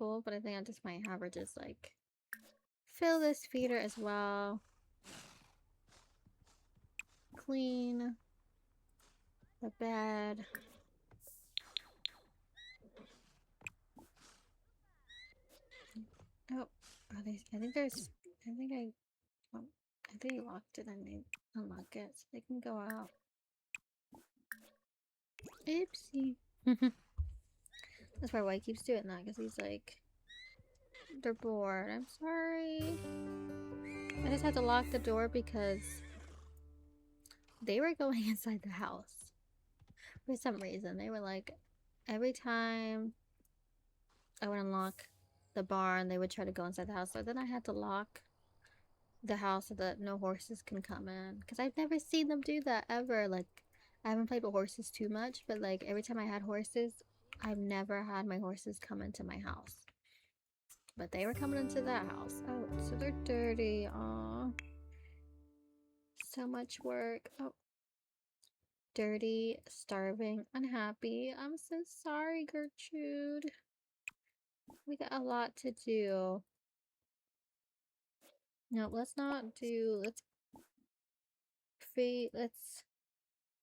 full, but I think I just might have her just like fill this feeder as well. Clean the bed. Oh, I think there's, I think I locked it and they unlock it so they can go out. Oopsie. That's why White keeps doing that, because he's like, they're bored. I'm sorry. I just had to lock the door because they were going inside the house. For some reason, they were like, every time I would unlock the barn, they would try to go inside the house. So then I had to lock the house so that no horses can come in. Because I've never seen them do that ever. Like, I haven't played with horses too much, but like every time I had horses, I've never had my horses come into my house. But they were coming into that house. Oh, so they're dirty. Aw. So much work. Oh. Dirty, starving, unhappy. I'm so sorry, Gertrude. We got a lot to do. No, let's not do, let's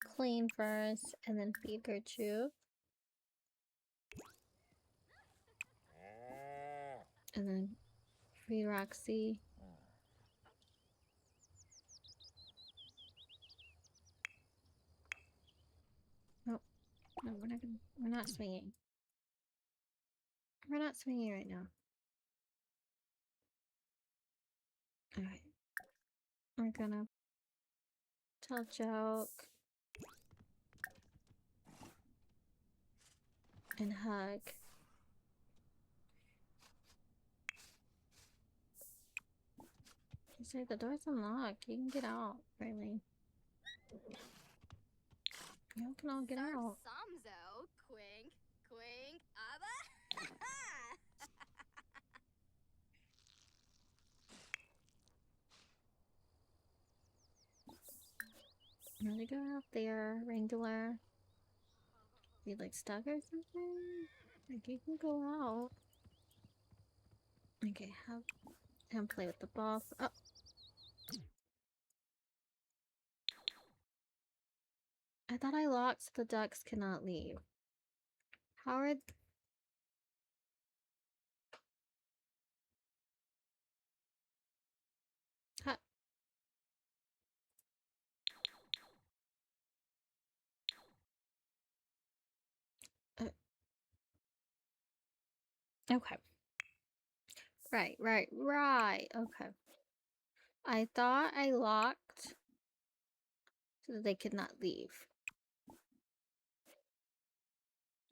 clean first and then feed Gertrude. And then feed Roxy. Oh, no, we're not swinging. We're not swinging right now. Alright. We're gonna tell a joke. And hug. You say the door's unlocked. You can get out, really. You can all get out. Samzo, quink, quink, abba. Really go out there, Wrangler. You like stuck or something? Like you can go out. Okay, have him play with the ball. Oh. I thought I locked so the ducks cannot leave. How are ha okay. Right. Okay. I thought I locked so that they could not leave.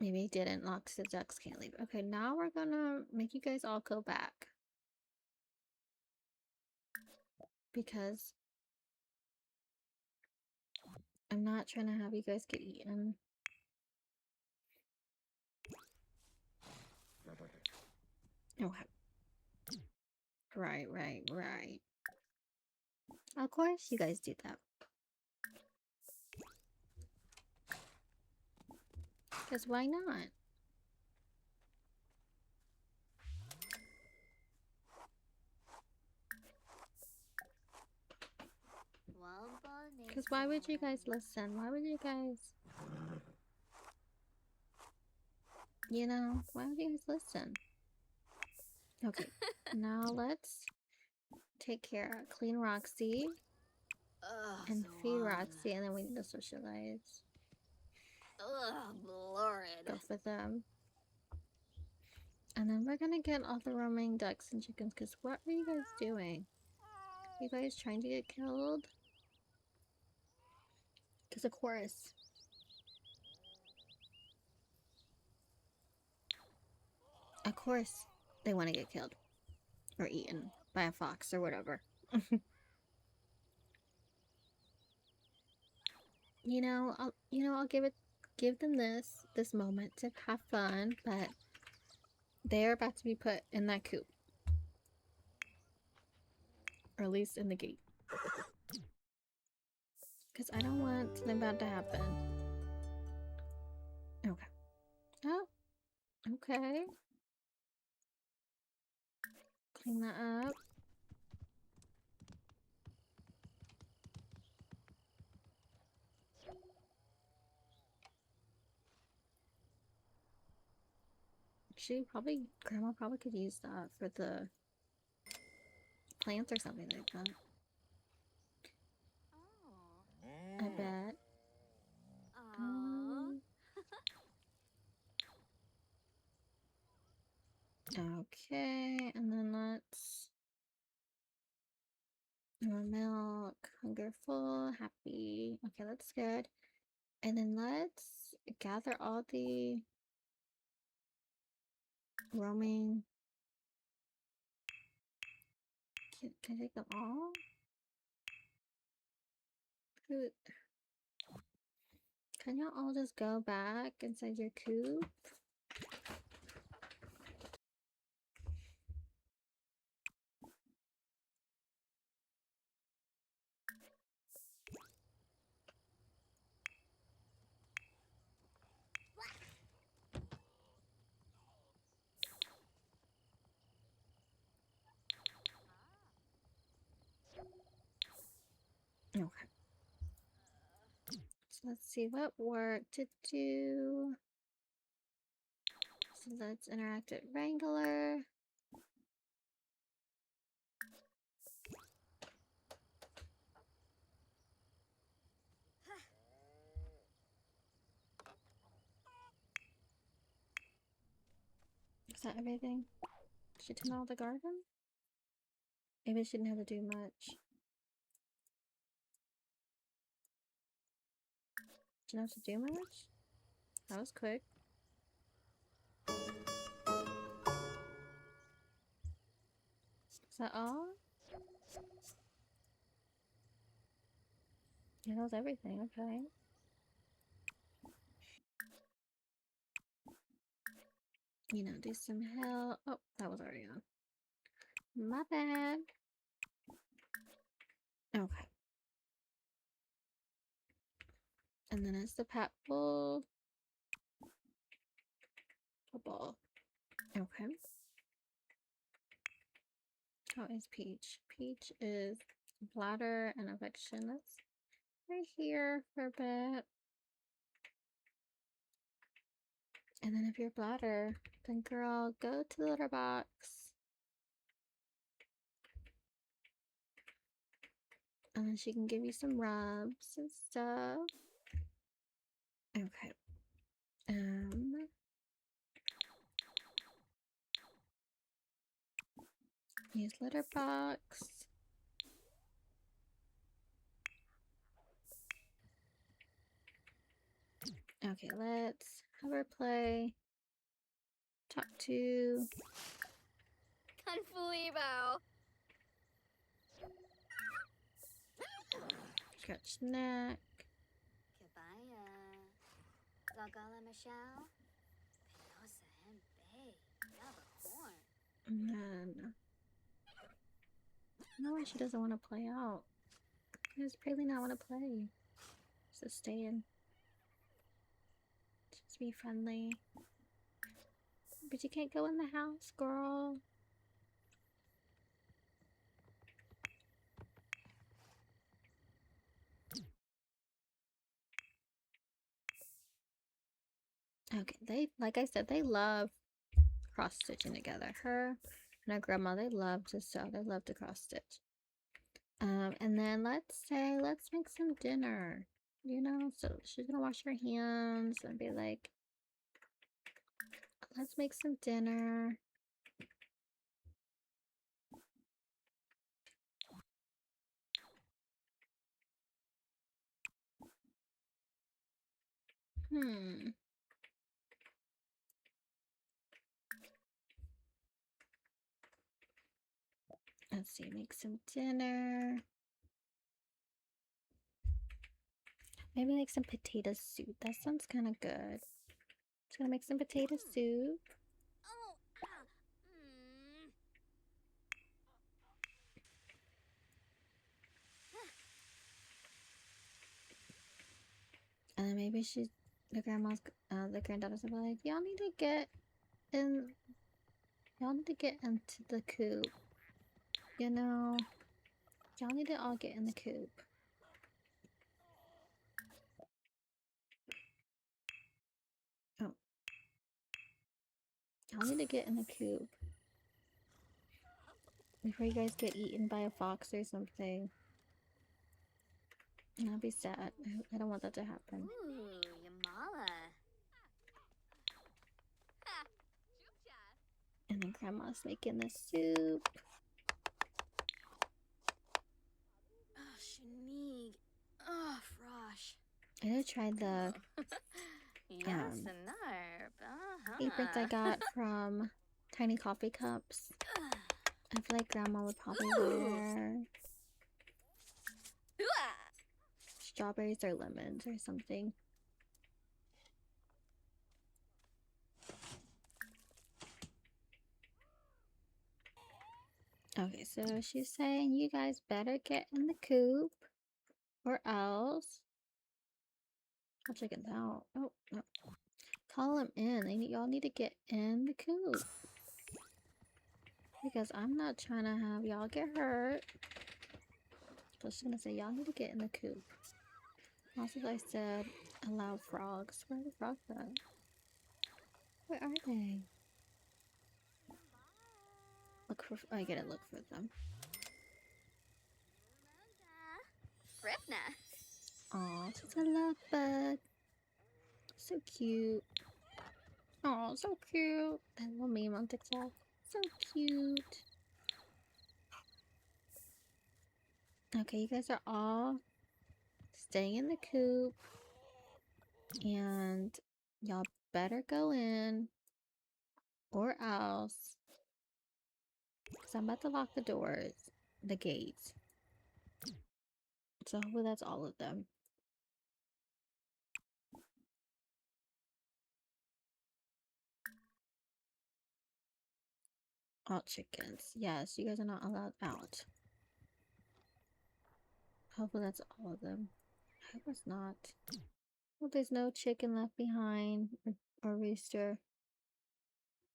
Maybe I didn't lock so the ducks can't leave. Okay, now we're gonna make you guys all go back. Because I'm not trying to have you guys get eaten. Okay. Right. Of course you guys do that. Because why not? Because why would you guys listen? Why would you guys... You know, why would you guys listen? Okay, now let's take care of clean Roxy and feed Roxy, and then we need to socialize. Ugh, Lord. Go for them. And then we're gonna get all the roaming ducks and chickens, because what are you guys doing? You guys trying to get killed? Because of course. Of course they want to get killed. Or eaten by a fox or whatever. I'll give them this moment to have fun, but they're about to be put in that coop. Or at least in the gate. Because I don't want something bad to happen. Okay. Oh. Okay. Clean that up. Grandma probably could use that for the plants or something like that. Oh. I bet. Aw. Okay, and then let's more milk, hunger full, happy. Okay, that's good. And then let's gather all the roaming. Can I take them all? Can y'all all just go back inside your coop? Okay. So let's see what work to do. So let's interact at Wrangler. Is that everything? She tend all the garden? Maybe she didn't have to do much. Didn't have to do much? That was quick. Is that all? Yeah, that was everything. Okay. You know, do some help. Oh, that was already on. My bad. Okay. And then it's the pat bull. A ball. Okay. How is Peach? Peach is bladder and eviction. That's right here for a bit. And then if you're bladder, then girl, go to the litter box. And then she can give you some rubs and stuff. Okay. Use litter box. Okay, let's have her play. Talk to. Confuibo. Scratch neck. Kabaya. Zagala Michelle. Penosa and Bay. Yaba corn. And then. I don't know why she doesn't want to play out. Why does Praline not want to play? Just stay in. Just be friendly. But you can't go in the house, girl. Okay, like I said, they love cross stitching together. Her and her grandma, they love to sew. They love to cross stitch. And then let's make some dinner. You know, so she's gonna wash her hands and be like, let's make some dinner. Let's see, make some dinner. Maybe make some potato soup. That sounds kind of good. Just gonna make some potato soup. Oh, And then maybe the granddaughter's gonna be like, y'all need to get into the coop. You know, y'all need to all get in the coop. Oh. Y'all need to get in the coop. Before you guys get eaten by a fox or something. That'd be sad. I don't want that to happen. Ooh, Yamala. And then Grandma's making the soup. Oh, Shanig. Oh, Frosh. I gotta try the Yes, and nerve. aprons I got from Tiny Coffee Cups. I feel like Grandma would probably wear strawberries or lemons or something. Okay, so she's saying you guys better get in the coop or else. I'll check it out. Oh, no. Call them in. Y'all need to get in the coop. Because I'm not trying to have y'all get hurt. So she's gonna say y'all need to get in the coop. Also, I said allow frogs. Where are the frogs at? Where are they? Look for. I gotta look for them. Ripna. Aw, she's a love bug. So cute. Oh, so cute. That little meme on TikTok. So cute. Okay, you guys are all staying in the coop. And y'all better go in. Or else. Because I'm about to lock the doors. The gates. So hopefully that's all of them. All chickens. Yes, you guys are not allowed out. Hopefully that's all of them. I hope it's not. Well, there's no chicken left behind or rooster.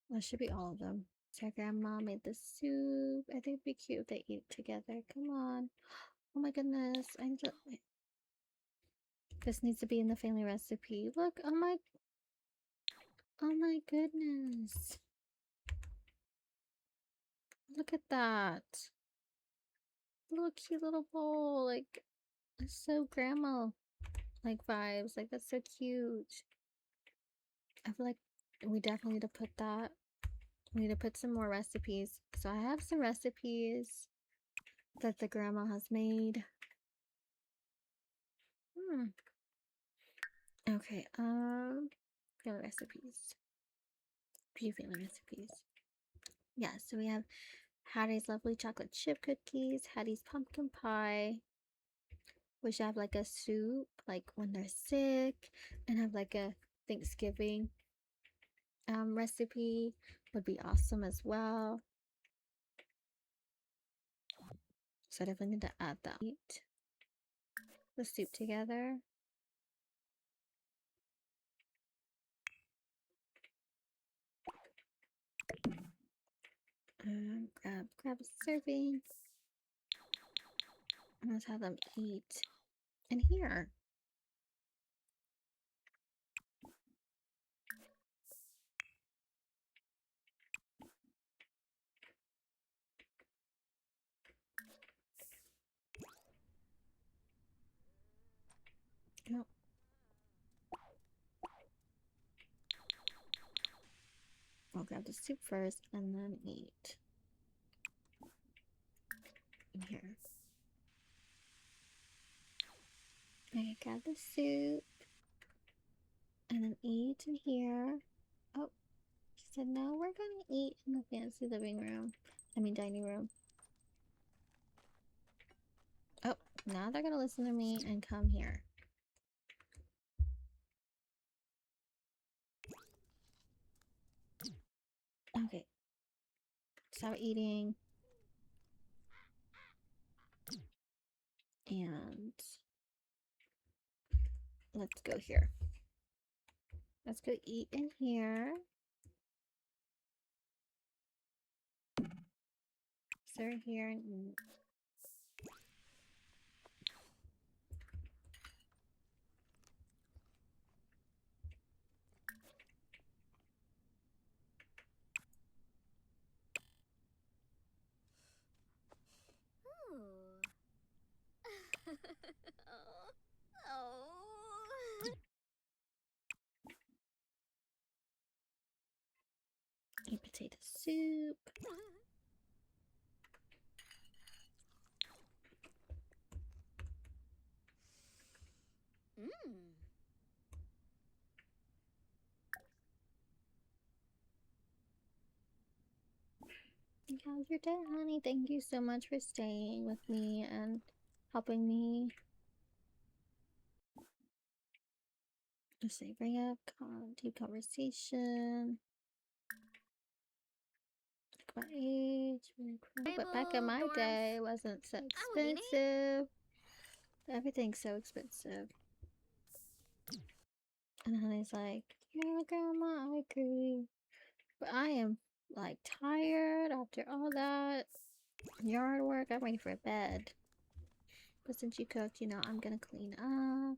That should be all of them. So Grandma made the soup. I think it'd be cute if they eat together. Come on. Oh my goodness. This needs to be in the family recipe. Look. Oh my goodness. Look at that. Little cute little bowl. Like, it's so grandma like vibes. Like, that's so cute. I feel like we definitely need to put that. We need to put some more recipes. So I have some recipes that the grandma has made. Okay, family recipes. Few family recipes. Yeah, so we have Hattie's lovely chocolate chip cookies, Hattie's pumpkin pie, which have like a soup, like when they're sick, and have like a Thanksgiving recipe would be awesome as well. So I definitely need to add that. Eat the soup together. Grab a serving. And let's have them eat in here. Yep. I'll grab the soup first and then eat. In here. Okay, grab the soup and then eat in here. Oh, she said no, we're gonna eat in the fancy living room. I mean dining room. Oh, now they're gonna listen to me and come here. Okay. Stop eating. And let's go here. Let's go eat in here. sit right here and eat. Ooh. Oh. Eat potato soup. Mmm. How's your day, honey? Thank you so much for staying with me and helping me. Just say, bring up deep conversation. Talk about age. Really cool. But back in my day, it wasn't so expensive. Everything's so expensive. And honey's like, yeah, grandma, I agree. But I am like tired after all that yard work. I'm ready for bed. But since you cooked, you know, I'm gonna clean up.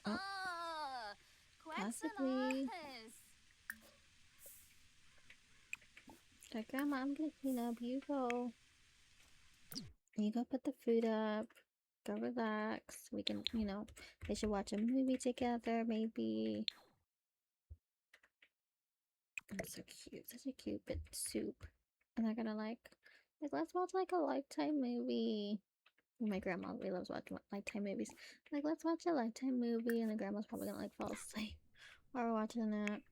Oh, possibly. Like, grandma, I'm gonna clean up. You go. You go put the food up. Go relax. We can, you know, they should watch a movie together, maybe. That's so cute. Such a cute bit soup. And they're gonna like, let's watch like a Lifetime movie. My grandma really loves watching Lifetime movies. Like, let's watch a Lifetime movie, and the grandma's probably gonna like fall asleep while we're watching that.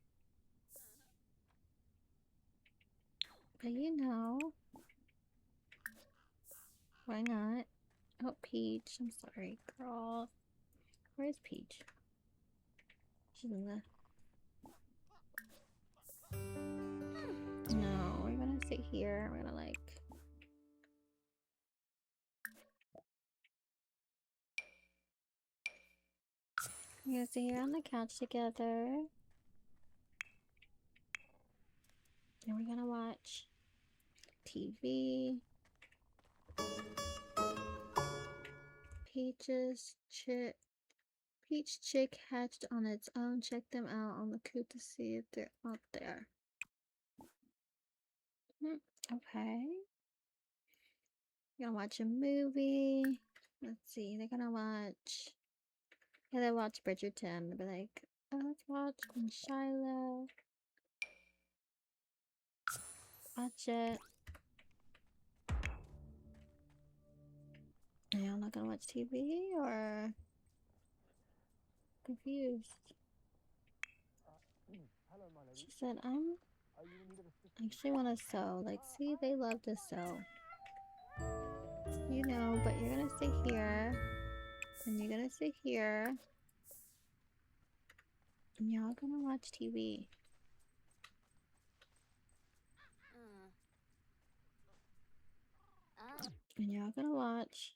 But you know, why not? Oh, Peach. I'm sorry, girl. Where's Peach? She's in the... No, we're gonna sit here. We're gonna like... We're gonna sit here on the couch together. And we're gonna watch TV. Peach chick hatched on its own. Check them out on the coop to see if they're out there. Okay. You're gonna watch a movie. Let's see. They're gonna watch... Yeah, they watch Bridgerton. They'll be like, oh, let's watch Queen Shiloh. Watch it. Yeah, I'm not gonna watch TV or... Confused. She said, I actually want to sew. Like, see, they love to sew. You know, but you're gonna sit here. And you're gonna sit here. And y'all gonna watch TV. And y'all gonna watch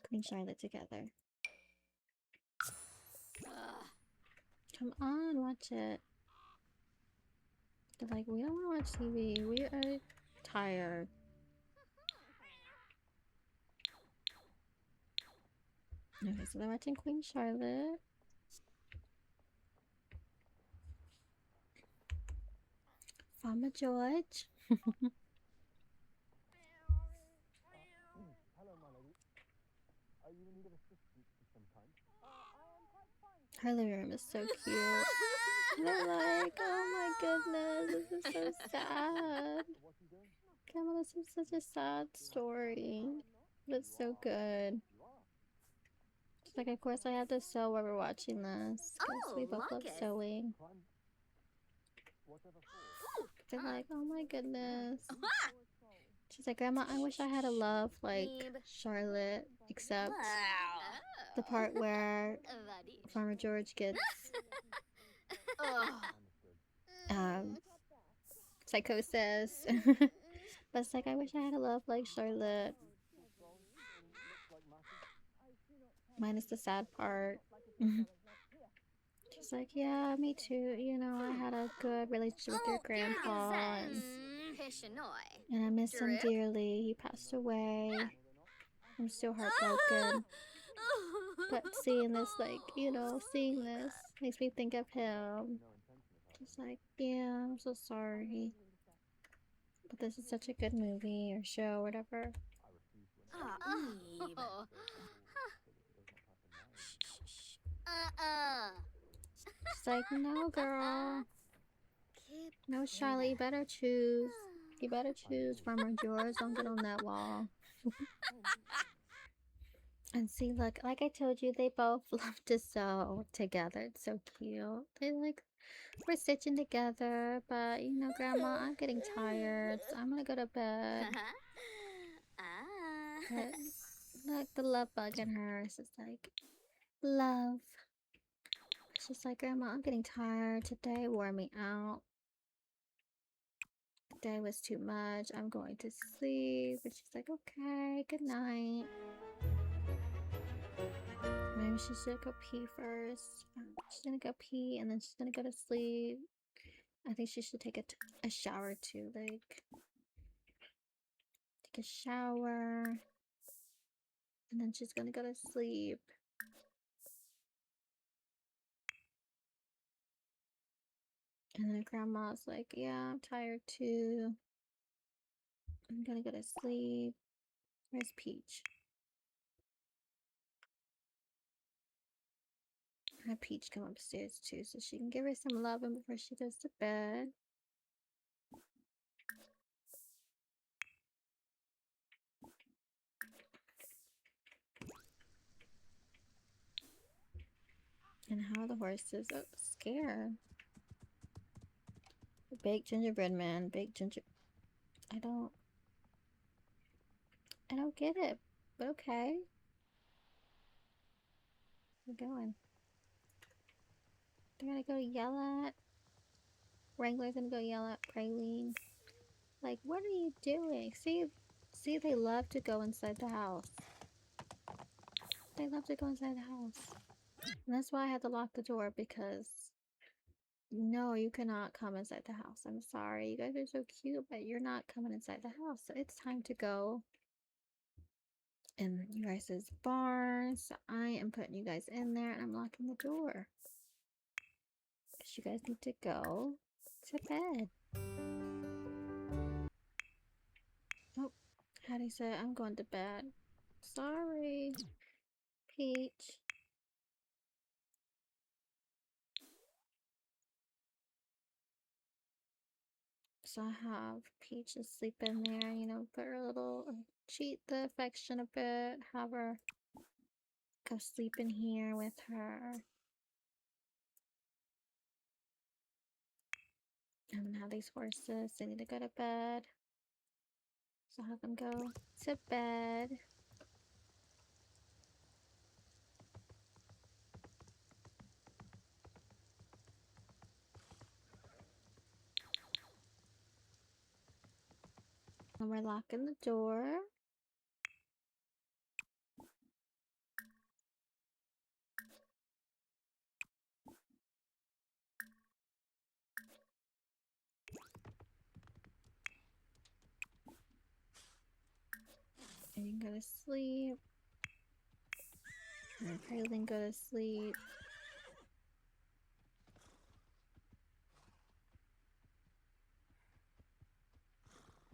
Queen Charlotte together. Come on, watch it. They're like, we don't want to watch TV. We are tired. Okay, so they're watching Queen Charlotte. Farmer George. Her living room is so cute. They're like, oh my goodness, this is so sad. Grandma, this is such a sad story. But it's so good. She's like, of course I have to sew while we're watching this. Because we both love sewing. They're like, oh my goodness. She's like, Grandma, I wish I had a love like Charlotte, except the part where Farmer George gets psychosis. But it's like, I wish I had a love like Charlotte. Minus the sad part. She's She's like, yeah, me too. You know, I had a good relationship with your grandpa, and I miss him dearly. He passed away. I'm still heartbroken. But seeing this, like, you know, seeing this makes me think of him. Just like, yeah, I'm so sorry. But this is such a good movie or show, or whatever. She's like, no, girl. No, Charlotte, you better choose. You better choose Farmer George. Don't get on that wall. And see, look, like I told you, they both love to sew together. It's so cute. We're stitching together, but you know, Grandma, I'm getting tired, so I'm gonna go to bed. But look, the love bug in her is just like, love. It's just like, Grandma, I'm getting tired. Today wore me out. The day was too much. I'm going to sleep. But she's like, okay, good night. Maybe she should go pee first. She's gonna go pee and then she's gonna go to sleep. I think she should take a shower too. Like, take a shower. And then she's gonna go to sleep. And then Grandma's like, yeah, I'm tired too. I'm gonna go to sleep. Where's Peach? Have Peach come upstairs too so she can give her some loving before she goes to bed. And how are the horses? Oh, scared. Baked gingerbread man. Baked ginger. I don't get it. But okay. We're going. They're gonna go yell at. Wrangler's gonna go yell at Praline. Like, what are you doing? See, they love to go inside the house. They love to go inside the house. And that's why I had to lock the door, because no, you cannot come inside the house. I'm sorry. You guys are so cute, but you're not coming inside the house. So it's time to go in you guys' barn. So I am putting you guys in there and I'm locking the door. Because you guys need to go to bed. Oh, Hattie said, I'm going to bed. Sorry, Peach. So I have Peach asleep in there, you know, put her a little, cheat the affection a bit, have her go sleep in here with her. And then have these horses, they need to go to bed. So have them go to bed. And we're locking the door. And you can go to sleep. And Praline go to sleep.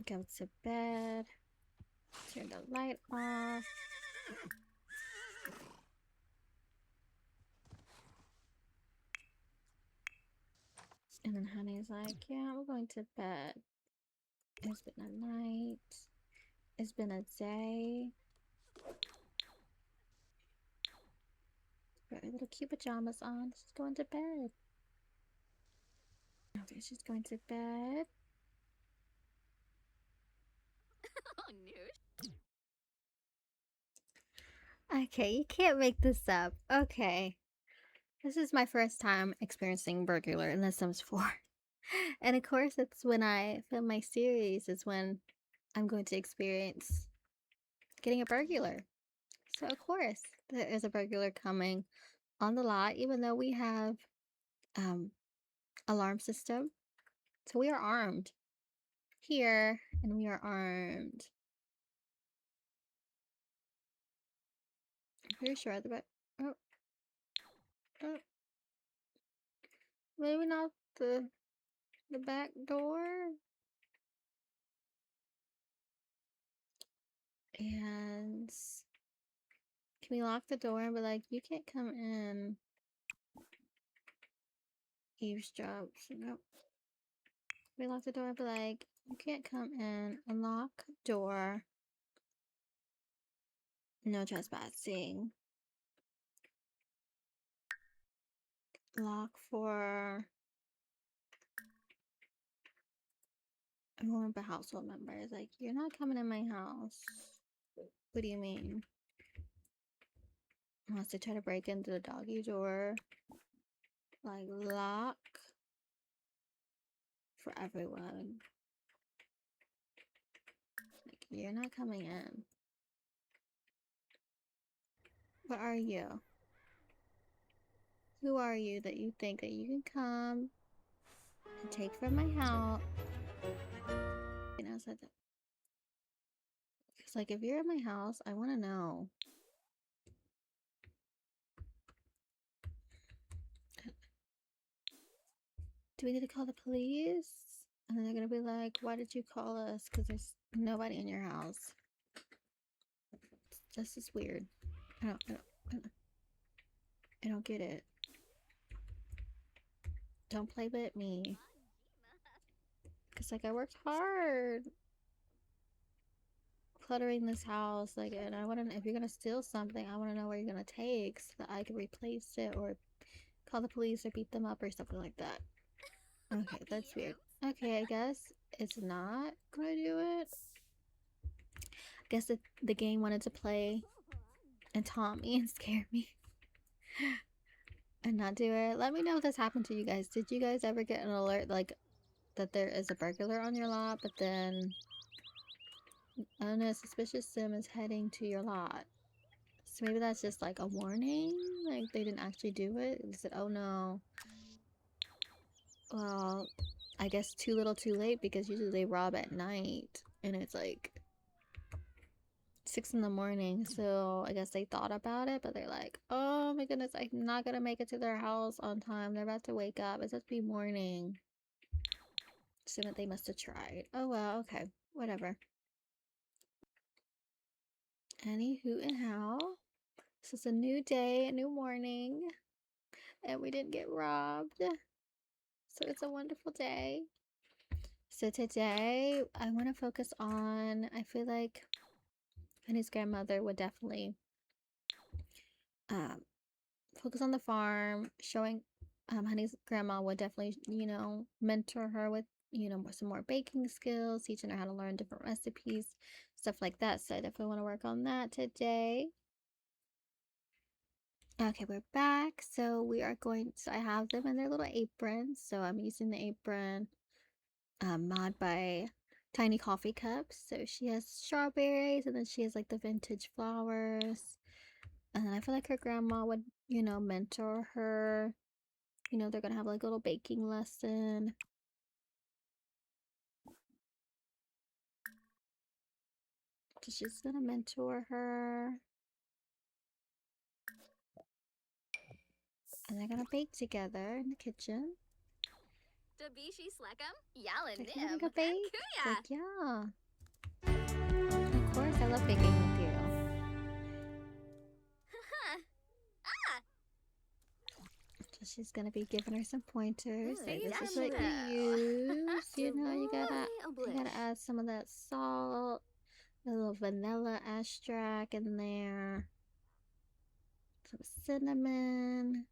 Go to bed. Turn the light off. And then Honey's like, yeah, we're going to bed. It's been a night. It's been a day. Got her little cute pajamas on. She's going to bed. Okay, she's going to bed. Okay, you can't make this up. Okay. This is my first time experiencing burglar in The Sims 4. And of course, it's when I film my series is when I'm going to experience getting a burglar. So of course, there is a burglar coming on the lot, even though we have alarm system. So we are armed here, and we are armed. I'm pretty sure at the back. Oh, oh. Maybe not the back door. And can we lock the door and be like, you can't come in? Eavesdrop. Nope. We lock the door and be like, you can't come in. Unlock door. No trespassing. Lock for a member, household members. Like, you're not coming in my house. What do you mean? Unless they try to break into the doggy door. Like, lock for everyone. Like, you're not coming in. What are you? Who are you that you think that you can come and take from my house? You know, said that. Because, like, if you're in my house, I want to know. Do we need to call the police? And then they're gonna be like, why did you call us? Because there's nobody in your house. This is weird. I don't get it. Don't play with me. Because, like, I worked hard cluttering this house. Like, and I want to, if you're gonna steal something, I want to know where you're gonna take so that I can replace it or call the police or beat them up or something like that. Okay, that's weird. Okay, I guess it's not gonna do it. I guess the game wanted to play and taunt me and scare me and not do it. Let me know if this happened to you guys. Did you guys ever get an alert like that there is a burglar on your lot, but then oh no, suspicious sim is heading to your lot? So maybe that's just like a warning, like they didn't actually do it. They said, oh no. Well, I guess too little too late, because usually they rob at night and it's like 6 in the morning. So I guess they thought about it, but they're like, oh my goodness, I'm not gonna make it to their house on time. They're about to wake up. It's supposed to be morning. So that they must have tried. Oh well, okay, whatever. Any who and how. This is a new day, a new morning, and we didn't get robbed. So it's a wonderful day. So today I want to focus on, I feel like Honey's grandmother would definitely focus on the farm, showing Honey's grandma would definitely, you know, mentor her with, you know, some more baking skills, teaching her how to learn different recipes, stuff like that. So I definitely want to work on that today. Okay, we're back. So we are going, so I have them in their little aprons. So I'm using the apron mod by Tiny Coffee Cups. So she has strawberries, and then she has like the vintage flowers. And then I feel like her grandma would, you know, mentor her. You know, they're gonna have like a little baking lesson. So she's gonna mentor her. And they're gonna bake together in the kitchen. Dabishi Slekam? Yala They're Nim. gonna bake. Kuya. Like, yeah. Of course, I love baking with you. So she's gonna be giving her some pointers. Like, this is what you use. You know, you gotta add some of that salt, a little vanilla extract in there, some cinnamon.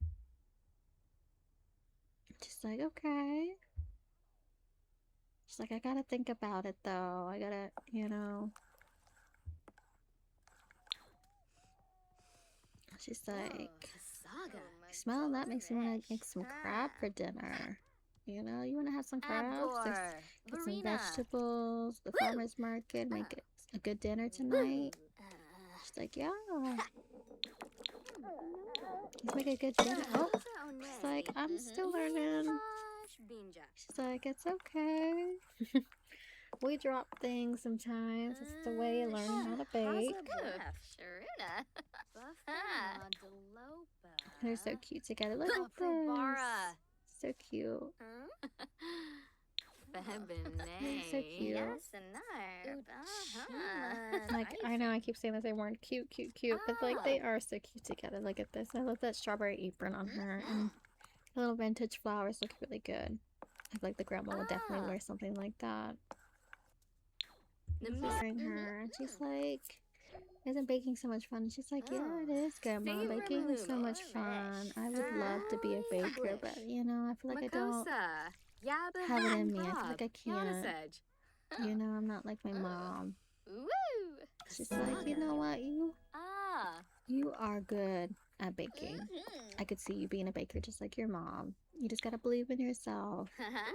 She's like, okay. She's like, I gotta think about it though. I gotta, you know. She's like, smelling that makes me want to make some crab for dinner. You know, you want to have some crabs, get some vegetables, the farmer's market, make it a good dinner tonight. She's like, yeah. He's making a good dinner. Oh, she's like, I'm still learning. She's like, it's okay. We drop things sometimes. It's the way of learning how to bake. Sharuna. They're so cute together. Look at this. So cute. They're so cute. Like, I know I keep saying the same word, cute, cute, cute, but like they are so cute together. Look at this. I love that strawberry apron on her, and the little vintage flowers look really good. I feel like the grandma would definitely wear something like that. She's wearing her, and she's like, isn't baking so much fun? And she's like, yeah, it is, Grandma. Baking is so much fun. I would love to be a baker, but you know, I feel like I don't have it in me. I feel like I can't. You know, I'm not like my mom. She's like, you know what? You are good at baking. I could see you being a baker just like your mom. You just gotta believe in yourself.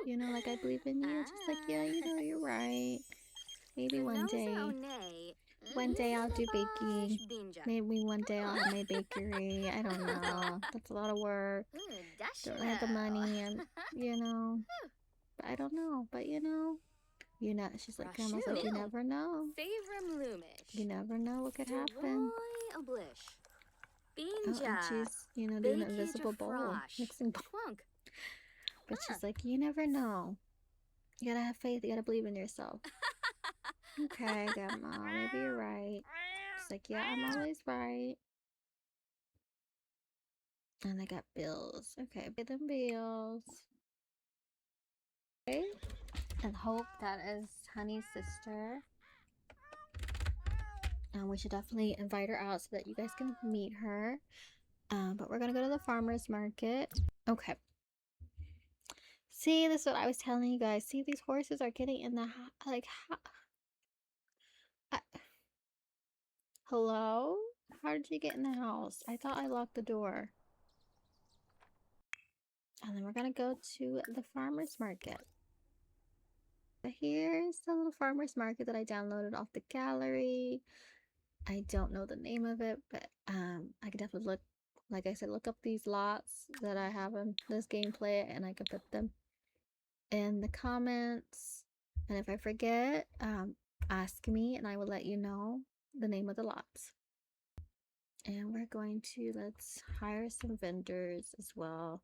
You know, like I believe in you. Just like, yeah, you know, you're right. Maybe one day I'll do baking. Maybe one day I'll have my bakery. I don't know. That's a lot of work. Don't have the money, and you know. But I don't know. But you know, she's like, Grandma's like, you never know. You never know what could happen. Oh, and she's, you know, doing the invisible bowl, mixing bowl. But she's like, you never know. You gotta have faith. You gotta believe in yourself. Okay, Grandma, maybe you're right. She's like, yeah, I'm always right. And I got bills. Okay, pay them bills. Okay. And Hope, that is Honey's sister. We should definitely invite her out so that you guys can meet her. But we're gonna go to the farmer's market. Okay. See, this is what I was telling you guys. See, these horses are getting in the like. Hello? How did you get in the house? I thought I locked the door. And then we're gonna go to the farmer's market. Here's the little farmer's market that I downloaded off the gallery. I don't know the name of it, but I can definitely look, like I said, look up these lots that I have in this gameplay, and I can put them in the comments. And if I forget, ask me and I will let you know the name of the lots. And we're going to, let's hire some vendors as well.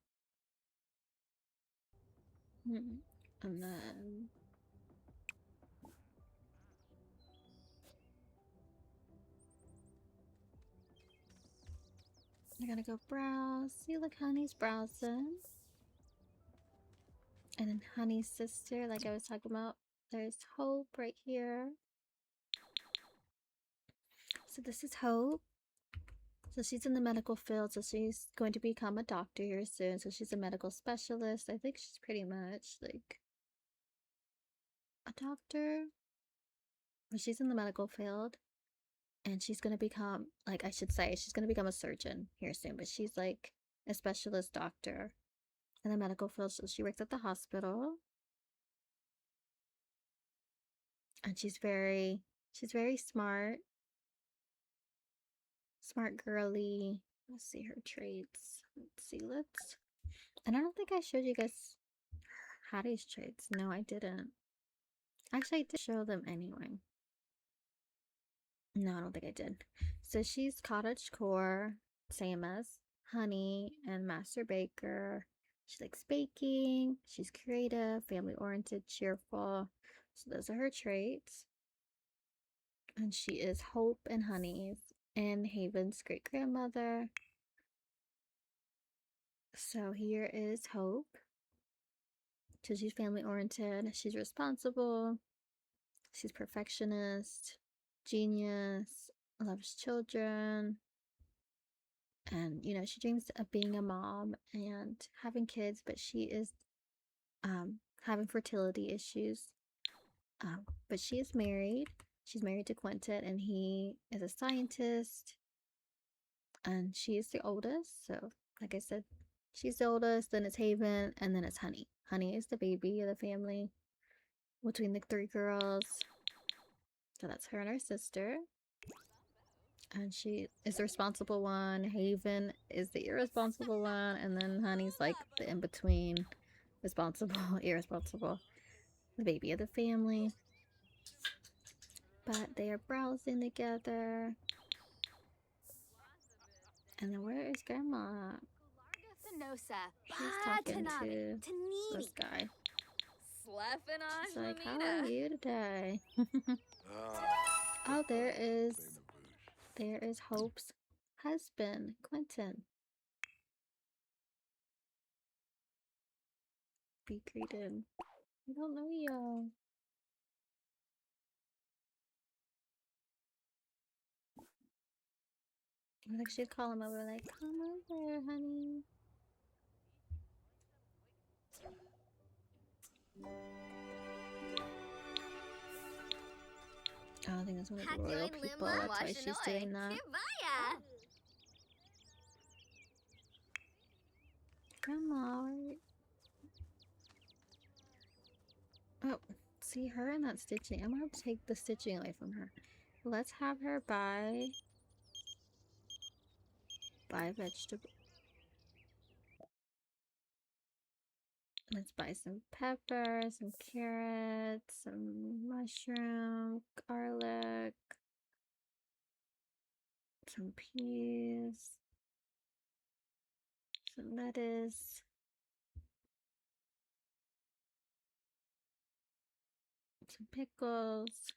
And then I gotta go browse. See, look, Honey's browsing. And then Honey's sister, like I was talking about, there's Hope right here. So this is Hope. So she's in the medical field, so she's going to become a doctor here soon. So she's a medical specialist. I think she's pretty much like a doctor. But she's in the medical field. And she's going to become, like I should say, she's going to become a surgeon here soon. But she's like a specialist doctor in the medical field. So she works at the hospital. And she's very smart. Smart girly. Let's see her traits. And I don't think I showed you guys Hattie's traits. No, I didn't. Actually, I did show them anyway. No, I don't think I did. So she's cottagecore, same as Honey and Master Baker. She likes baking. She's creative, family-oriented, cheerful. So those are her traits. And she is Hope and Honey's and Haven's great-grandmother. So here is Hope. So she's family-oriented. She's responsible. She's perfectionist, genius, loves children. And, you know, she dreams of being a mom and having kids, but she is having fertility issues. But she is married. She's married to Quentin, and he is a scientist. And she is the oldest. So, like I said, she's the oldest, then it's Haven, and then it's Honey. Honey is the baby of the family between the three girls. So that's her and her sister. And she is the responsible one. Haven is the irresponsible one. And then Honey's like the in-between. Responsible, irresponsible. The baby of the family. But they are browsing together. And then where is Grandma? She's talking to this guy. She's like, how are you today? Oh, there is Hope's husband, Quentin. Be greeted. I don't know y'all. I think she'd call him over, like, come over, honey. Oh, I think that's one of the royal people. That's why she's doing that. Grandma. Oh, see her and that stitching. I'm gonna have to take the stitching away from her. Let's have her buy vegetable. Let's buy some peppers, some carrots, some mushroom, garlic, some peas, some lettuce, some pickles,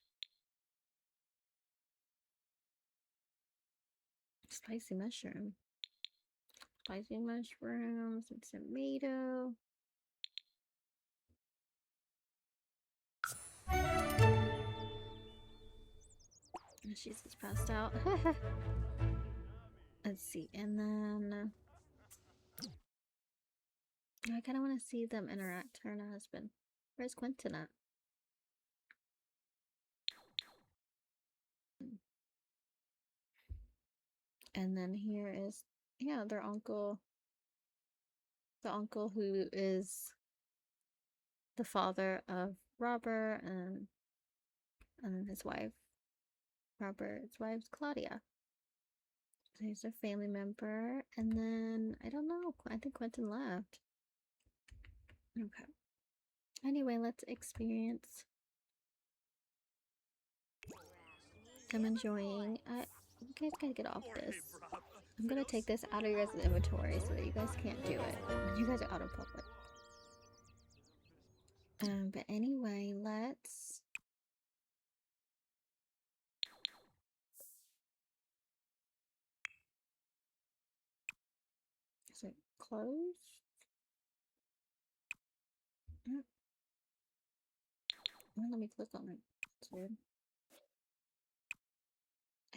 spicy mushroom, some tomato. She's just passed out. Let's see, and then I kind of want to see them interact, her and her husband. Where's Quentin at? And then here is, yeah, their uncle. The uncle who is the father of Robert and then his wife. Robert's wife's Claudia. So he's a family member. And then, I don't know, I think Quentin left. Okay. Anyway, let's experience. I'm enjoying. You guys gotta get off this. I'm gonna take this out of your guys' inventory so that you guys can't do it. And you guys are out of public. But anyway, let's. Is it closed? Let me click on it. That's weird.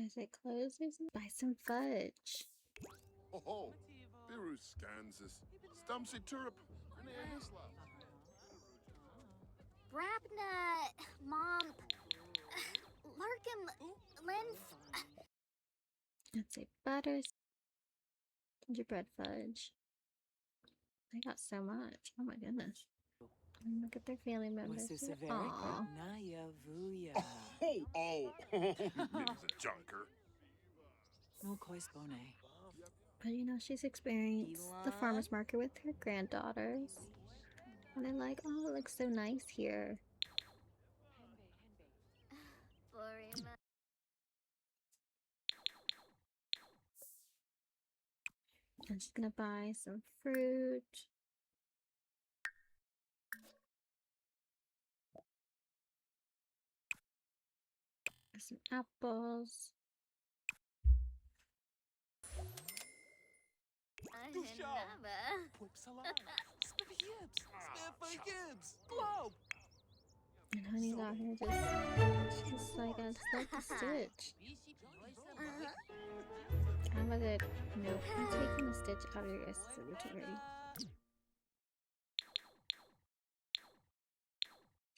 Is it closed? Buy some fudge. Oh, Virus Kansas. Stumpsy Turp. Brabna, Mom, Larkin, Linf. Let's say butter, gingerbread fudge. They got so much. Oh my goodness. And look at their family members. Aww. Oh, Nigga's a junker. But you know, she's experienced the farmer's market with her granddaughters. And they're like, oh, it looks so nice here. And she's gonna buy some fruit. Some apples. And Honey's out here just like, I just like the stitch. How about it? Nope, I'm taking the stitch out of your guys' inventory.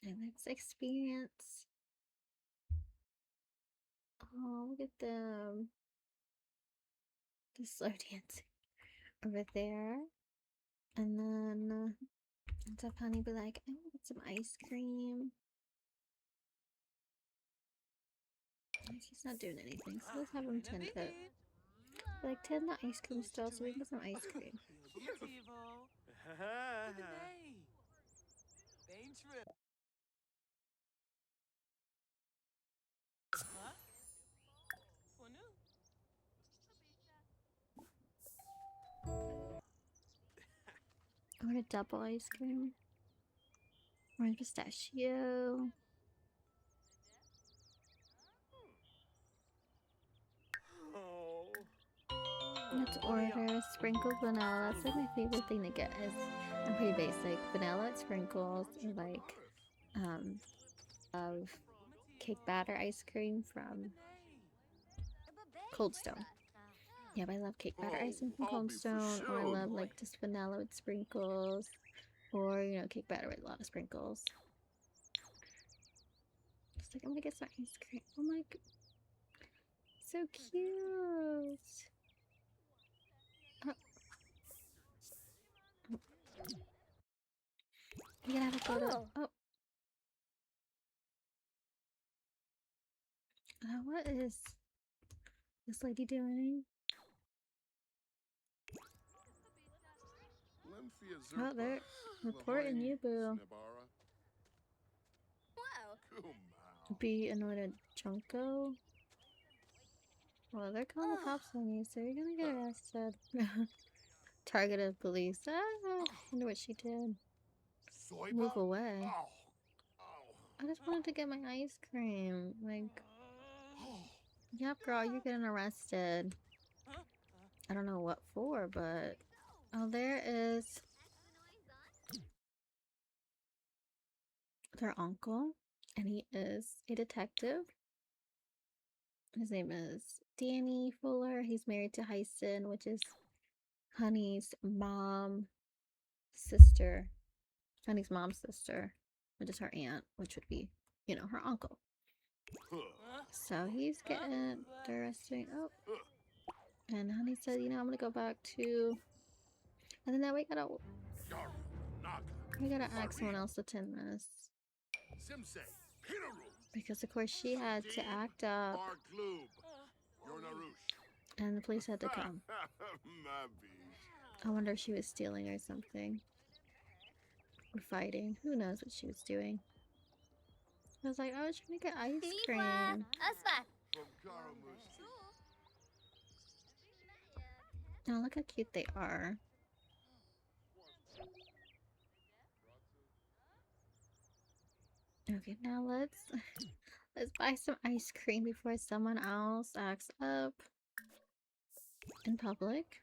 And let's experience. Oh, look at them. Just slow dancing over there. And then let's have Honey be like, I want some ice cream. He's not doing anything, so let's have him tend it. Like, tend the ice cream stall so we can get some ice cream. I want a double ice cream. Orange pistachio. Let's order sprinkled vanilla. That's like my favorite thing to get. Is I'm pretty basic. Vanilla sprinkles, or like of cake batter ice cream from Cold Stone. Yeah, but I love cake batter ice cream from I'll Cold be for Stone, or I sure, love boy. like just vanilla with sprinkles, or you know, cake batter with a lot of sprinkles. Just like I'm gonna get some ice cream. Oh my god, so cute. You gotta have a photo. Oh. What is this lady doing? Oh, they're reporting you, boo. Be annoyed Junko. Well, they're calling the cops on you, so you're gonna get arrested. Targeted police. Ah, I wonder what she did. Move away. I just wanted to get my ice cream. Like, yep, girl, you're getting arrested. I don't know what for, but oh, there is their uncle, and he is a detective. His name is Danny Fuller. He's married to Hyson, which is Honey's sister. Honey's mom's sister, which is her aunt, which would be, you know, her uncle. So he's getting arrested. Oh. And Honey said, you know, I'm gonna go back to. And then now we gotta ask someone else to attend this. Because of course she had to act up. And the police had to come. I wonder if she was stealing or something. Or fighting. Who knows what she was doing. I was like, I was trying to get ice cream. Oh, look how cute they are. Okay, now let's buy some ice cream before someone else acts up in public.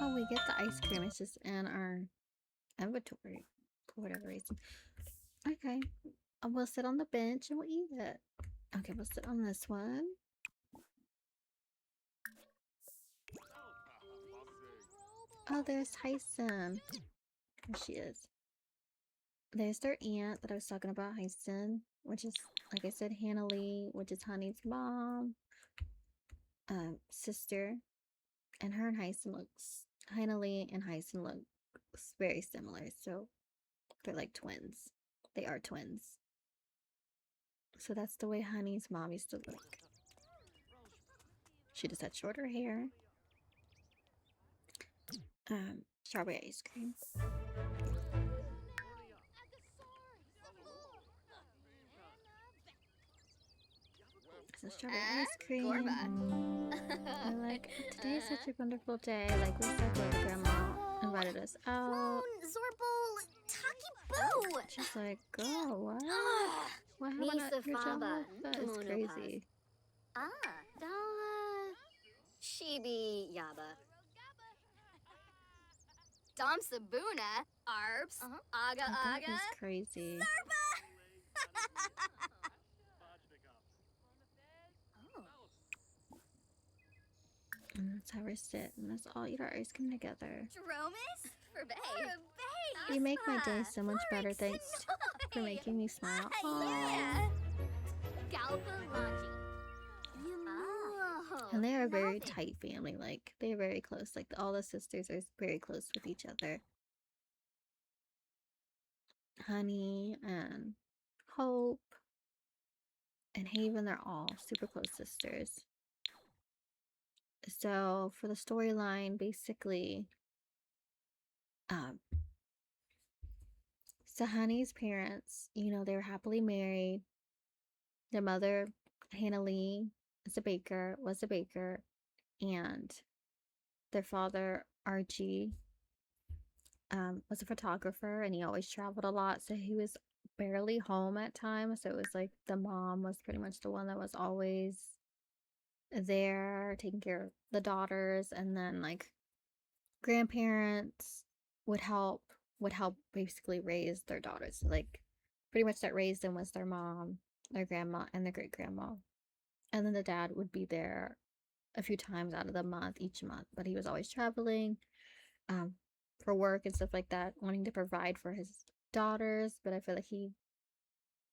Oh, we get the ice cream. It's just in our inventory for whatever reason. Okay, we'll sit on the bench and we'll eat it. Okay, we'll sit on this one. Oh, there's Hyson. There she is. There's their aunt that I was talking about, Hyson, which is, like I said, Hannah Lee, which is Honey's mom, sister, and her and Hyson looks. Hannah Lee and Hyson look very similar, so they're like twins. They are twins. So that's the way Honey's mom used to look. She just had shorter hair. Strawberry ice cream. Some strawberry ice cream. We're like, today's such a wonderful day. Like, we're so glad Grandma invited us out. She's like, girl, what? What happened at your job? That is crazy. Shibi Yaba. Dom Sabuna, Arbs, Aga That Aga. is crazy. And that's how we're sitting. Let's all eat our ice cream together. Dromis? For Bay. You make my day so much better, thanks for making me smile. Yeah. Galpa Launching. And they are a very tight family. Like, they're very close. Like, all the sisters are very close with each other. Honey and Hope and Haven, they're all super close sisters. So, for the storyline, basically, so Honey's parents, you know, they were happily married. Their mother, Hannah Lee, was a baker, and their father, Archie, was a photographer, and he always traveled a lot, so he was barely home at times. So it was like the mom was pretty much the one that was always there taking care of the daughters, and then like grandparents would help basically raise their daughters. So, like, pretty much that raised them was their mom, their grandma, and their great grandma. And then the dad would be there a few times out of the month, each month, but he was always traveling for work and stuff like that, wanting to provide for his daughters. But I feel like he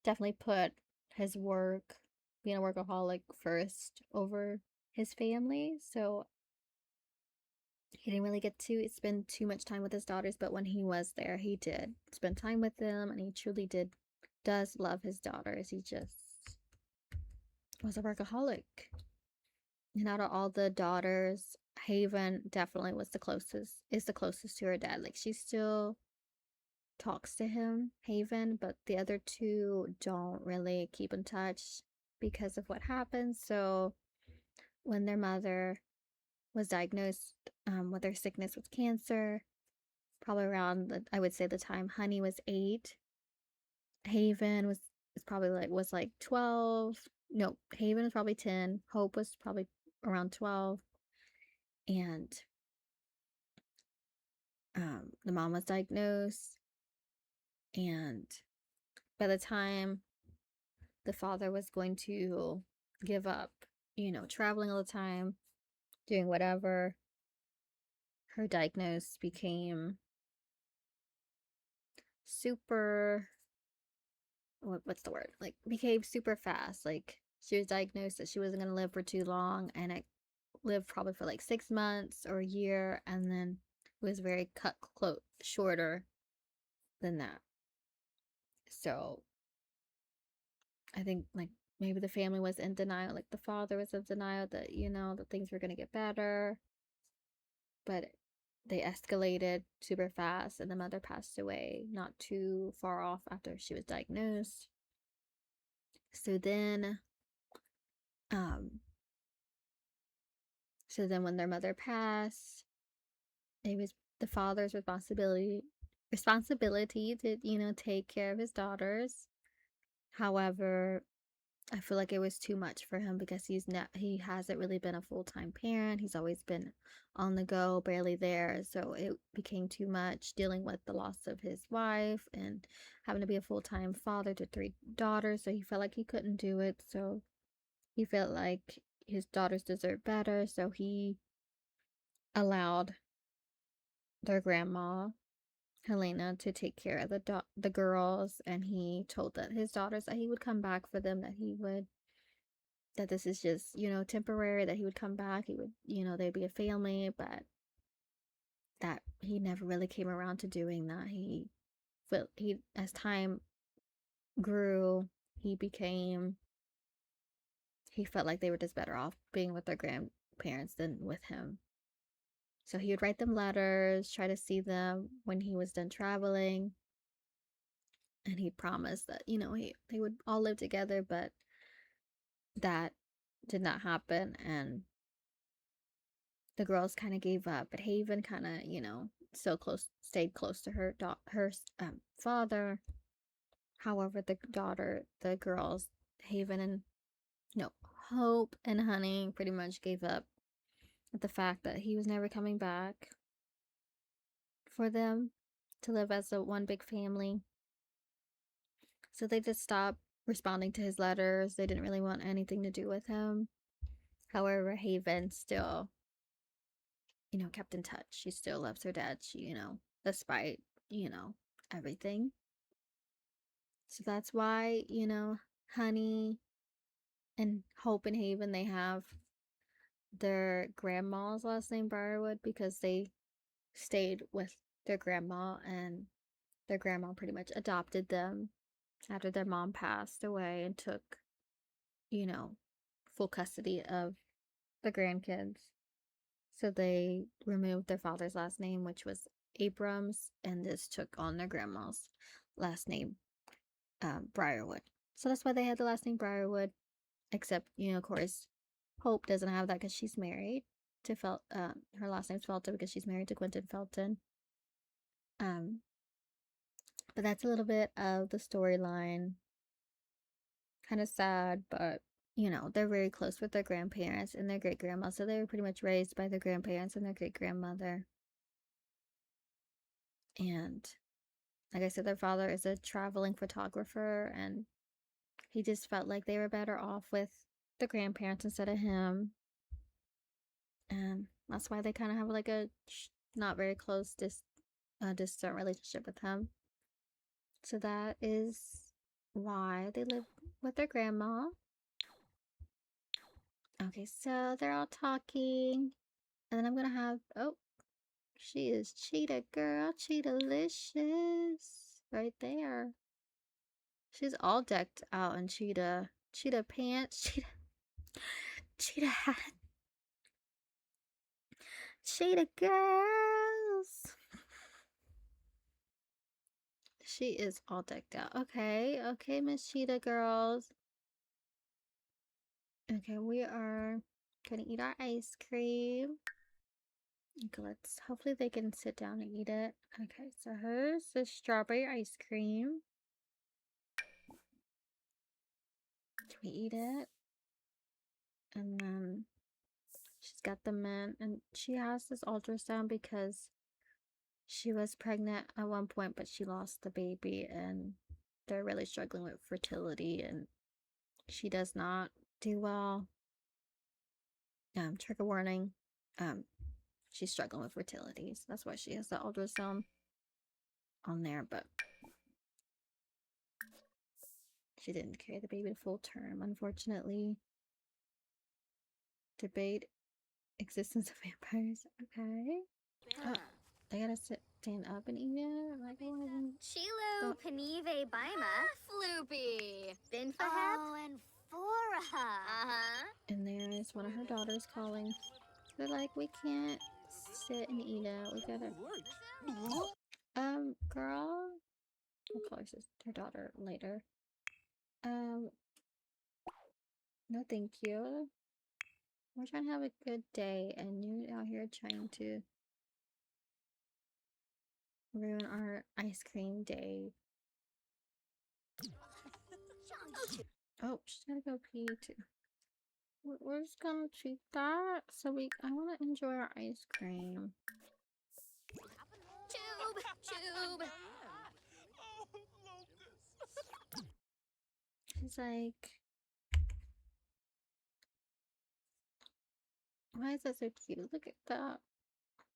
definitely put his work, being a workaholic, first over his family. So he didn't really get to spend too much time with his daughters, but when he was there, he did spend time with them, and he truly does love his daughters. He just was a workaholic. And out of all the daughters, Haven definitely is the closest to her dad. Like, she still talks to him, Haven, but the other two don't really keep in touch because of what happened. So when their mother was diagnosed with her sickness with cancer, probably around I would say the time Honey was 8, Haven was like 12. No, Haven was probably 10. Hope was probably around 12, and the mom was diagnosed, and by the time the father was going to give up, you know, traveling all the time, doing whatever, her diagnosis became super, what's the word? Like, became super fast. Like, she was diagnosed that she wasn't going to live for too long, and it lived probably for like 6 months or a year, and then it was very shorter than that. So I think, like, maybe the family was in denial, like the father was in denial that, you know, that things were going to get better, but they escalated super fast, and the mother passed away not too far off after she was diagnosed. So then when their mother passed, it was the father's responsibility to, you know, take care of his daughters. However, I feel like it was too much for him because he hasn't really been a full-time parent. He's always been on the go, barely there. So it became too much dealing with the loss of his wife and having to be a full-time father to 3 daughters. So he felt like he couldn't do it. So he felt like his daughters deserve better. So he allowed their grandma, Helena, to take care of the girls, and he told his daughters that he would come back for them, that this is just, you know, temporary, that he would come back, he would, you know, they'd be a family, but that he never really came around to doing that. As time grew, he felt like they were just better off being with their grandparents than with him. So he would write them letters, try to see them when he was done traveling, and he promised that, you know, they would all live together, but that did not happen, and the girls kind of gave up. But Haven kind of, you know, stayed close to her father. However, the girls, Haven and no Hope and Honey, pretty much gave up at the fact that he was never coming back for them to live as one big family. So they just stopped responding to his letters. They didn't really want anything to do with him. However, Haven still, you know, kept in touch. She still loves her dad. She, you know, despite, you know, everything. So that's why, you know, Honey and Hope and Haven, they have their grandma's last name Briarwood because they stayed with their grandma, and their grandma pretty much adopted them after their mom passed away and took, you know, full custody of the grandkids. So they removed their father's last name, which was Abrams, and this took on their grandma's last name, Briarwood. So that's why they had the last name Briarwood. Except, you know, of course, Hope doesn't have that because she's married to her last name's Felton because she's married to Quentin Felton. But that's a little bit of the storyline. Kind of sad, but you know, they're very close with their grandparents and their great grandma, so they were pretty much raised by their grandparents and their great grandmother. And like I said, their father is a traveling photographer, and he just felt like they were better off with the grandparents instead of him. And that's why they kind of have like a not very close, distant relationship with him. So that is why they live with their grandma. Okay, so they're all talking. And then I'm gonna have, oh, she is Cheetah Girl, Cheetah-licious. Right there. She's all decked out in cheetah pants, cheetah hat. Cheetah girls. She is all decked out. Okay, Miss Cheetah girls. Okay, we are gonna eat our ice cream. Okay, hopefully they can sit down and eat it. Okay, so hers is strawberry ice cream. Can we eat it? And then she's got the mint, and she has this ultrasound because she was pregnant at one point, but she lost the baby, and they're really struggling with fertility, and she does not do well. Trigger warning. She's struggling with fertility, so that's why she has the ultrasound on there, but she didn't carry the baby to full term, unfortunately. Debate existence of vampires. Okay. Oh, they gotta stand up and eat it? Like, Chilo Panive Baima. Floopy. Binfahep. Oh, and Foraha. And there is one of her daughters calling. They're like, we can't sit and eat it. We gotta. Girl. I'll call her daughter later. No, thank you. We're trying to have a good day, and you out here trying to ruin our ice cream day. Oh, she's gotta go pee too. We're just gonna treat that so I want to enjoy our ice cream. Tube. She's like, why is that so cute? Look at that.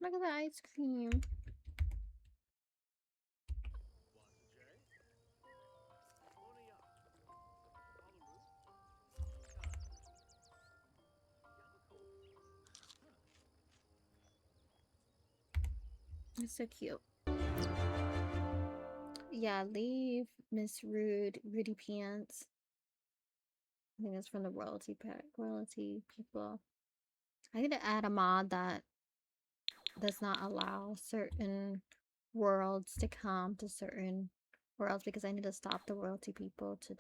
Look at the ice cream. It's so cute. Yeah, leave Miss Rudy Pants. I think it's from the royalty people. I need to add a mod that does not allow certain worlds to come to certain worlds because I need to stop the royalty people to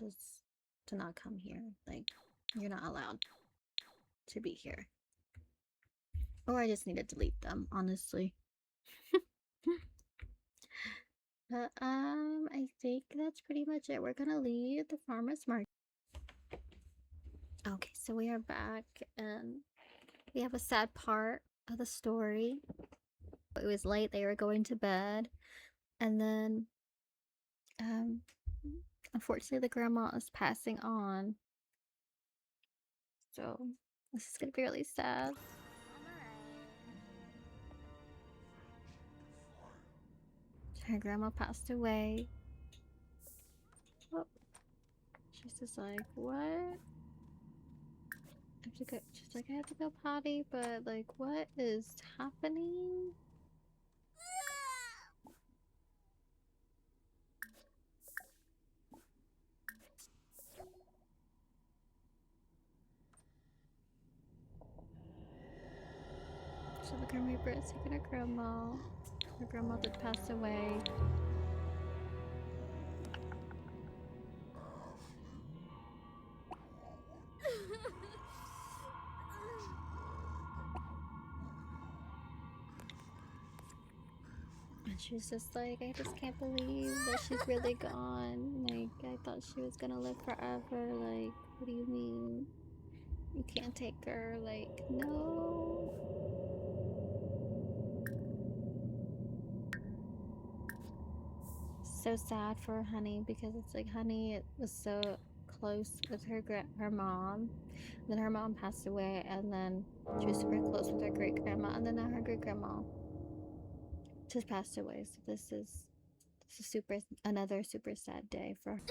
not come here. Like, you're not allowed to be here. Or I just need to delete them, honestly. But I think that's pretty much it. We're gonna leave the farmer's market. Okay, so we are back, and we have a sad part of the story. It was late, they were going to bed, and then unfortunately the grandma is passing on. So this is gonna be really sad. Her grandma passed away. Oh, She's just like, what? I have to go. She's like, I have to go potty, but like, what is happening? So the Grim Reaper is taking her grandma. Her grandma did pass away. And she's just like, I just can't believe that she's really gone. Like, I thought she was gonna live forever. Like, what do you mean? You can't take her. Like, no. So sad for Honey because it's like Honey was so close with her mom. Then her mom passed away, and then she was super close with her great grandma, and then now her great grandma just passed away. So this is another super sad day for her.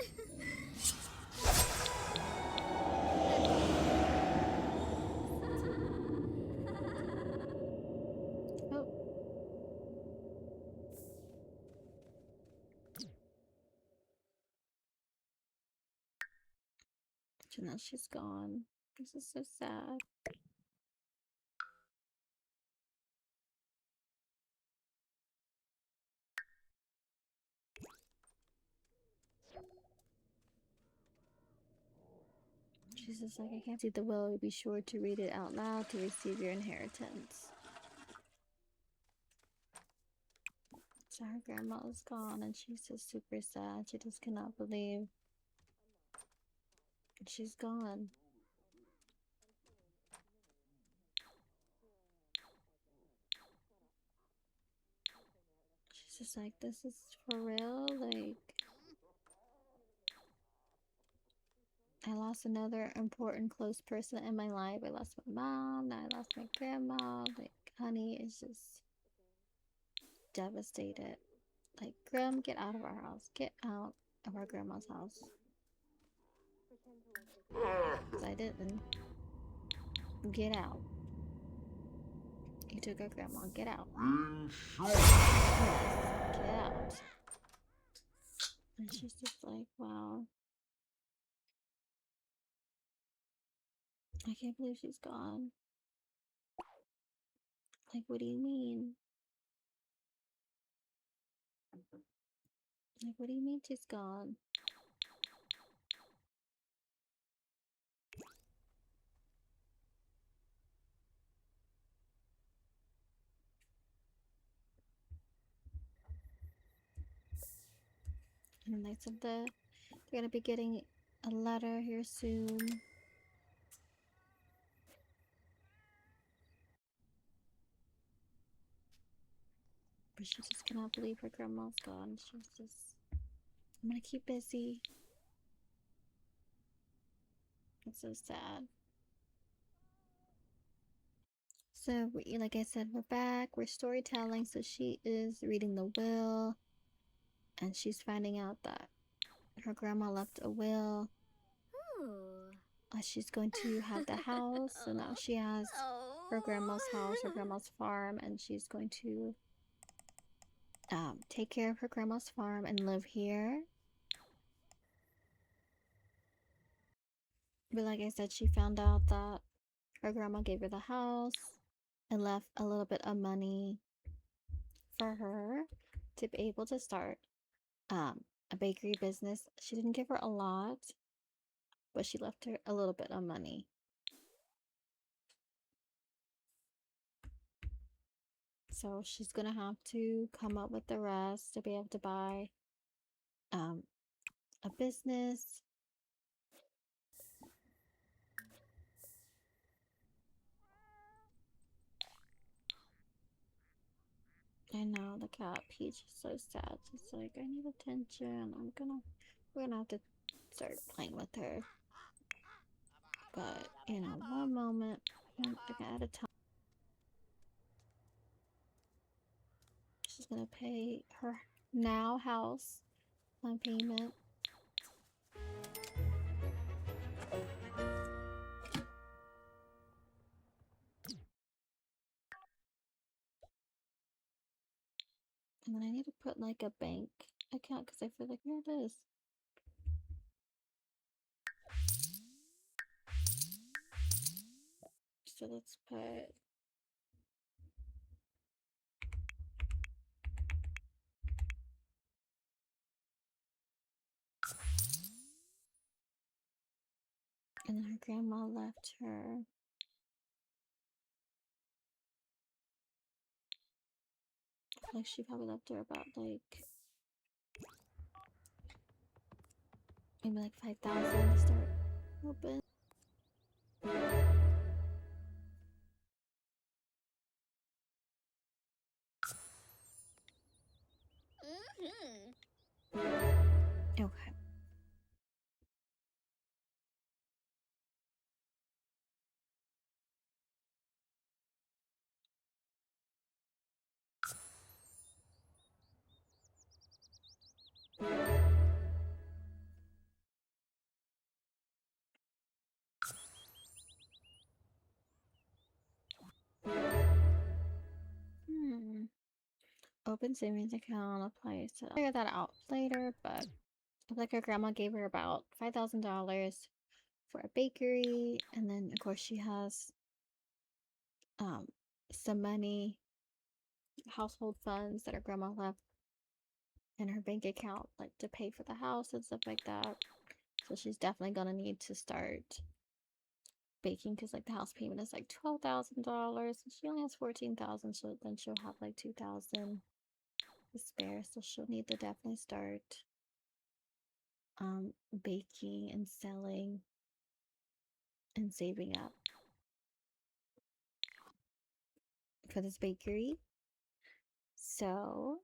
Oh. So now she's gone. This is so sad. She's just like, I can't see the will. Be sure to read it out loud to receive your inheritance. So her grandma is gone, and she's just super sad. She just cannot believe she's gone. She's just like, this is for real? Like, I lost another important close person in my life. I lost my mom, now I lost my grandma. Like, Honey is just devastated. Like, Grim, get out of our house. Get out of our grandma's house. 'Cause I didn't. Get out. You took our grandma. Get out. Yes, get out. And she's just like, wow. I can't believe she's gone. Like, what do you mean? Like, what do you mean she's gone? And they said they're gonna be getting a letter here soon. But she just cannot believe her grandma's gone. She's just, I'm gonna keep busy. It's so sad. So, like I said, we're back. We're storytelling. So she is reading the will, and she's finding out that her grandma left a will. She's going to have the house, so now she has her grandma's house, her grandma's farm, and she's going to take care of her grandma's farm and live here. But like I said, she found out that her grandma gave her the house and left a little bit of money for her to be able to start a bakery business. She didn't give her a lot, but she left her a little bit of money. So she's gonna have to come up with the rest to be able to buy a business. I know the cat Peach is so sad. She's like, I need attention. We're gonna have to start playing with her. But you know, one moment at a time. She's gonna pay her now house on payment. And then I need to put like a bank account because I feel like here it is. So let's put and then her grandma left her. I feel like she probably left her about like maybe like 5,000 to start open. Okay. Open savings account applies to figure that out later, but I feel like her grandma gave her about $5,000 for a bakery, and then of course she has some money, household funds that her grandma left in her bank account, like to pay for the house and stuff like that. So she's definitely gonna need to start baking because like the house payment is like $12,000, and she only has 14,000. So then she'll have like 2,000 to spare. So she'll need to definitely start baking and selling and saving up for this bakery. So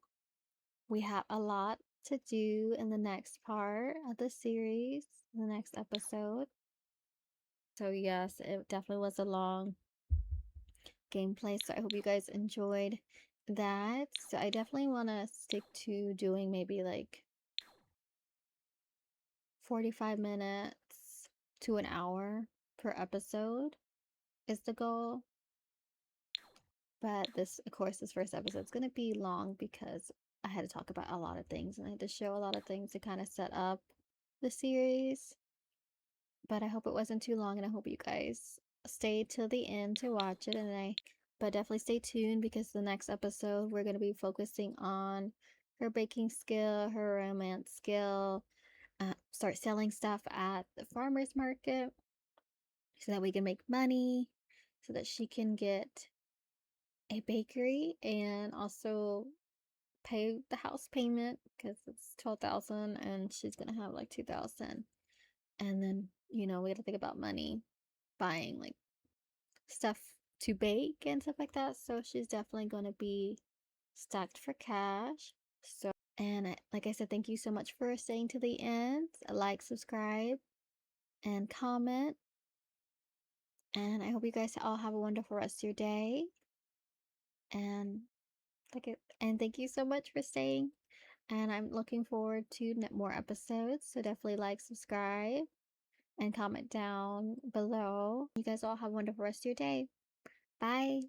we have a lot to do in the next part of the series, in the next episode. So yes, it definitely was a long gameplay, so I hope you guys enjoyed that. So I definitely want to stick to doing maybe like 45 minutes to an hour per episode is the goal. But this, of course, this first episode is going to be long because I had to talk about a lot of things and I had to show a lot of things to kind of set up the series. But I hope it wasn't too long, and I hope you guys stay till the end to watch it. But definitely stay tuned because the next episode we're going to be focusing on her baking skill, her romance skill, start selling stuff at the farmer's market so that we can make money, so that she can get a bakery and also pay the house payment because it's 12,000 and she's gonna have like 2,000. And then we got to think about money, buying like stuff to bake and stuff like that. So she's definitely going to be stacked for cash. So, and like I said, thank you so much for staying to the end. Like, subscribe, and comment. And I hope you guys all have a wonderful rest of your day. And thank you so much for staying. And I'm looking forward to more episodes. So definitely like, subscribe, and comment down below. You guys all have a wonderful rest of your day. Bye.